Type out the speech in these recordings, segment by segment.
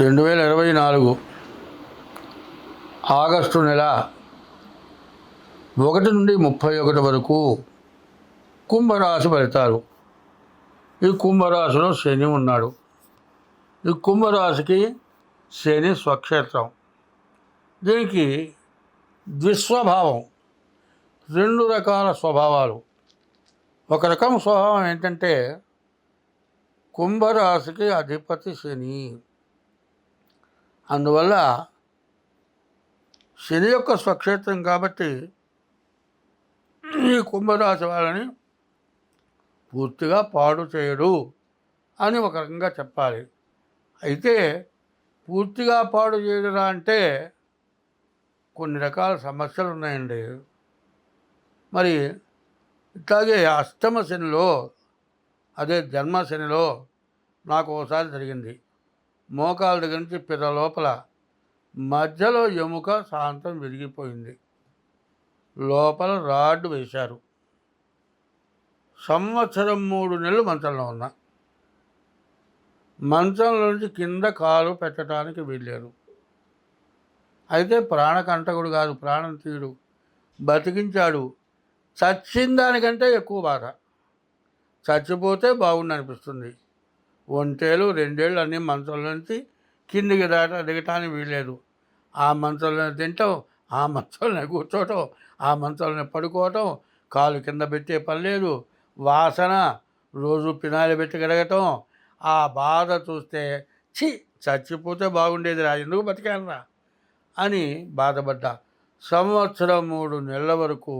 2024 August నెల 1 నుండి 31 వరకు కుంభరాశి ఫలితాలు. ఈ కుంభరాశిలో శని ఉన్నాడు. ఈ కుంభరాశికి శని స్వక్షేత్రం. దీనికి ద్విస్వభావం, 2 రకాల స్వభావాలు. ఒక రకం స్వభావం ఏంటంటే కుంభరాశికి అధిపతి శని. అందువల్ల శని యొక్క స్వక్షేత్రం కాబట్టి ఈ కుంభరాశి వాళ్ళని పూర్తిగా పాడు చేయడు అని ఒక రకంగా చెప్పాలి. అయితే పూర్తిగా పాడు చేయడురా అంటే కొన్ని రకాల సమస్యలు ఉన్నాయండి. మరి ఇట్లాగే అష్టమ శనిలో, అదే జన్మ శనిలో నాకు ఒకసారి జరిగింది. మోకాల దగ్గర నుంచి పిర్ర లోపల మధ్యలో ఎముక శాంతం విరిగిపోయింది. లోపల రాడ్ వేశారు. సంవత్సరం 3 నెలలు మంచంలో ఉన్నా. మంచంలో నుంచి కింద కాలు పెట్టడానికి వీల్లేదు. అయితే ప్రాణకంటకుడు కాదు, ప్రాణం తీయుడు, బతికించాడు. చచ్చిన దానికంటే ఎక్కువ బాధ. చచ్చిపోతే బాగుండు అనిపిస్తుంది. 1 ఏళ్ళు 2 ఏళ్ళు అన్నీ మంచంలో నుంచి కిందికి దిగటానికి వీల్లేదు. ఆ మంచంలోనే తింటాం, ఆ మంచంలోనే కూర్చోవటం, ఆ మంచంలోనే పడుకోవటం, కాలు కింద పెట్టే పని లేదు. వాసన రోజు పినాయిలు పెట్టి కడగటం. ఆ బాధ చూస్తే చచ్చిపోతే బాగుండేదిరా, ఎందుకు బతికానరా అని బాధపడ్డా. సంవత్సరం 3 నెలల వరకు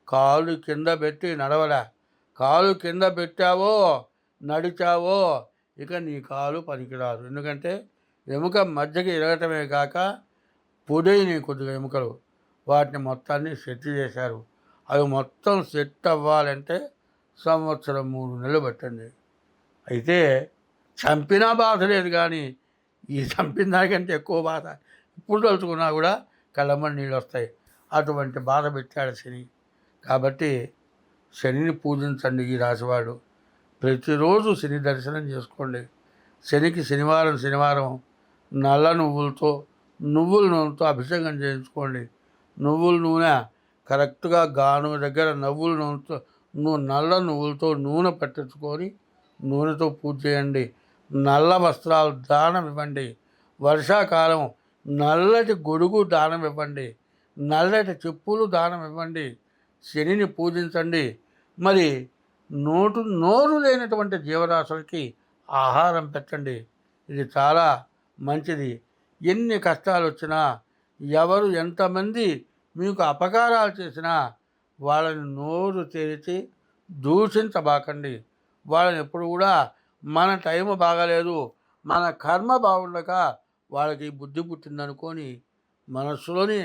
కాలు కింద పెట్టి నడవలే. కాలు కింద పెట్టావో నడిచావో ఇక నీ కాలు పనికిరాదు. ఎందుకంటే ఎముక మధ్యకి ఇరగటమే కాక పొడైనవి కొద్దిగా ఎముకలు, వాటిని మొత్తాన్ని సెట్ చేశారు. అవి మొత్తం సెట్ అవ్వాలంటే సంవత్సరం 3 నెలలు పట్టండి. అయితే చంపినా బాధ లేదు, కానీ ఈ చంపిన దానికంటే ఎక్కువ బాధ. ఇప్పుడు తలుచుకున్నా కూడా కళ్ళమ్మని నీళ్ళు వస్తాయి. అటువంటి బాధ పెట్టాడు శని. కాబట్టి శనిని పూజించండి. ఈ రాశివాడు ప్రతిరోజు శని దర్శనం చేసుకోండి. శనికి శనివారం నల్ల నువ్వుల నూనెతో అభిషేకం చేయించుకోండి. నువ్వుల నూనె కరెక్ట్గా గాను దగ్గర నల్ల నువ్వులతో నూనె పట్టించుకొని నూనెతో పూజ చేయండి. నల్ల వస్త్రాలు దానం ఇవ్వండి. వర్షాకాలం నల్లటి గొడుగు దానం ఇవ్వండి. నల్లటి చెప్పులు దానం ఇవ్వండి. శనిని పూజించండి. మరి నోరు లేనటువంటి జీవరాశులకి ఆహారం పెట్టండి. ఇది చాలా మంచిది. ఎన్ని కష్టాలు వచ్చినా, ఎవరు ఎంతమంది మీకు అపకారాలు చేసినా వాళ్ళని నోరు తెరిచి దూషించబాకండి. వాళ్ళని ఎప్పుడు కూడా మన టైం బాగాలేదు, మన కర్మ బాగుండక వాళ్ళకి బుద్ధి పుట్టిందనుకొని మనస్సులోని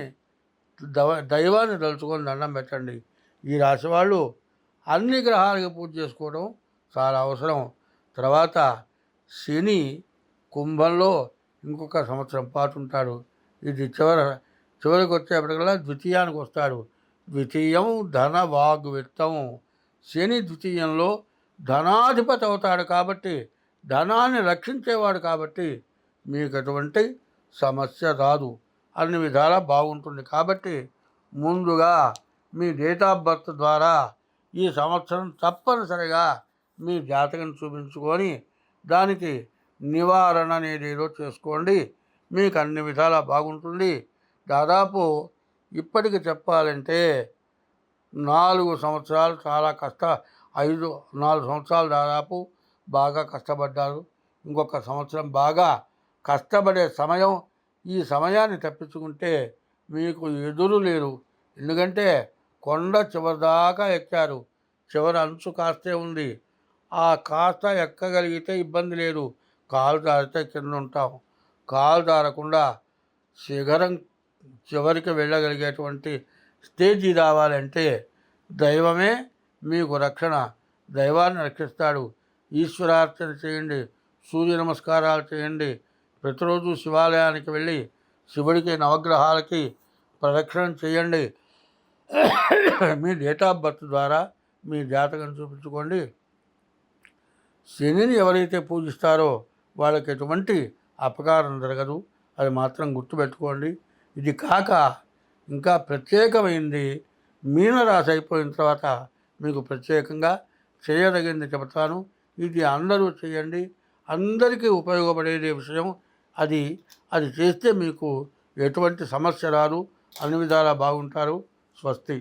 దైవాన్ని తలుచుకొని దండం పెట్టండి. ఈ రాశి వాళ్ళు అన్ని గ్రహాలకి పూజ చేసుకోవడం చాలా అవసరం. తర్వాత శని కుంభంలో ఇంకొక సంవత్సరం పాటు ఉంటాడు. ఇది చివరికి వచ్చేప్పటికల్లా ద్వితీయానికి వస్తాడు. ద్వితీయం ధన వాగ్విత్తం. శని ద్వితీయంలో ధనాధిపతి అవుతాడు కాబట్టి, ధనాన్ని రక్షించేవాడు కాబట్టి మీకు ఎటువంటి సమస్య రాదు, అన్ని విధాలా బాగుంటుంది. కాబట్టి ముందుగా మీ డేట్ ఆఫ్ బర్త్ ద్వారా ఈ సంవత్సరం తప్పనిసరిగా మీ జాతకం చూపించుకొని దానికి నివారణ అనేది ఏదో చేసుకోండి. మీకు అన్ని విధాలా బాగుంటుంది. దాదాపు ఇప్పటికి చెప్పాలంటే 4 సంవత్సరాలు చాలా 4 సంవత్సరాలు దాదాపు బాగా కష్టపడ్డారు. ఇంకొక సంవత్సరం బాగా కష్టపడే సమయం. ఈ సమయాన్ని తప్పించుకుంటే మీకు ఎదురు లేరు. ఎందుకంటే కొండ చివరిదాకా ఎక్కారు, చివరి అంచు కాస్తే ఉంది. ఆ కాస్త ఎక్కగలిగితే ఇబ్బంది లేదు. కాలు జారితే కింద ఉంటాం. కాలు జారకుండా శిఖరం చివరికి వెళ్ళగలిగేటువంటి స్టేజీ రావాలంటే దైవమే మీకు రక్షణ. దైవాన్ని రక్షిస్తాడు. ఈశ్వరార్చన చేయండి, సూర్య నమస్కారాలు చేయండి. ప్రతిరోజు శివాలయానికి వెళ్ళి శివుడికి నవగ్రహాలకి ప్రదక్షిణం చేయండి. మీ డేట్ ఆఫ్ బర్త్ ద్వారా మీ జాతకం చూపించుకోండి. శనిని ఎవరైతే పూజిస్తారో వాళ్ళకి ఎటువంటి అపకారం జరగదు, అది మాత్రం గుర్తుపెట్టుకోండి. ఇది కాక ఇంకా ప్రత్యేకమైంది మీనరాశి అయిపోయిన తర్వాత మీకు ప్రత్యేకంగా చేయదగింది చెబుతాను. ఇది అందరూ చేయండి, అందరికీ ఉపయోగపడేదే విషయం. అది అది చేస్తే మీకు ఎటువంటి సమస్య రాదు, అన్ని విధాలా బాగుంటారు. స్వస్తి.